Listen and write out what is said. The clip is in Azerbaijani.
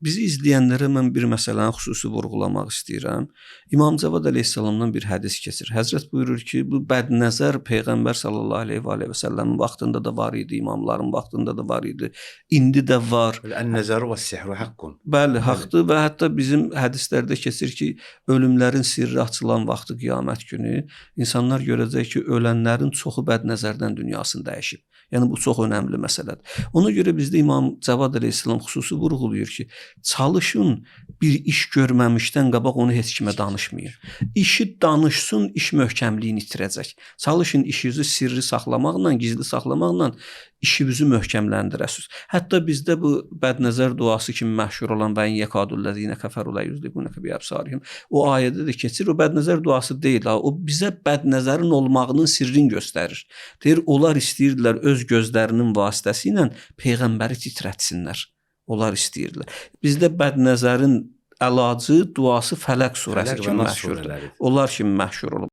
Bizi izləyənlərə mən bir məsələni xüsusi vurğulamaq istəyirəm. İmam Cavad əleyhissalamdan bir hədis keçir. Həzrət buyurur ki, bu bədnəzər Peyğəmbər sallallahu əleyhi və səlləmin vaxtında da var idi, imamların vaxtında da var idi. İndi də var. Ən-nəzəru və-s-sihru haqqun. Bəli, haqdır və hətta bizim hədislərdə keçir ki, ölümlərin sirri açılan vaxtı qiyamət günü insanlar görəcək ki, ölənlərin çoxu bədnəzərdən dünyasını dəyişib. Yəni bu çox önəmli məsələdir. Ona görə bizdə İmam Cavad əleyhissalam xüsusi vurğulayır ki, çalışın bir iş görməmişdən qabaq onu heç kimə danışmayın. İşi danışsın, iş möhkəmliyini itirəcək. Çalışın işinizi sirri saxlamaqla, gizli saxlamaqla işinizi möhkəmləndirəsiniz. Hətta bizdə bu bədnəzər duası kimi məşhur olan və yekadulləzinə kəfəru la yuzliqunaka bi absarihim o ayədə də keçir. O bədnəzər duası deyil, o bizə bədnəzərin olmağının sirrini göstərir. Deyir, onlar istəyirdilər öz gözlərinin vasitəsilə peyğəmbəri titrətsinlər. Onlar istəyirdilər. Bizdə bədnəzərin əlacı, duası Fələq surəsi kimi məşhurdur. Onlar kimi məşhur olub.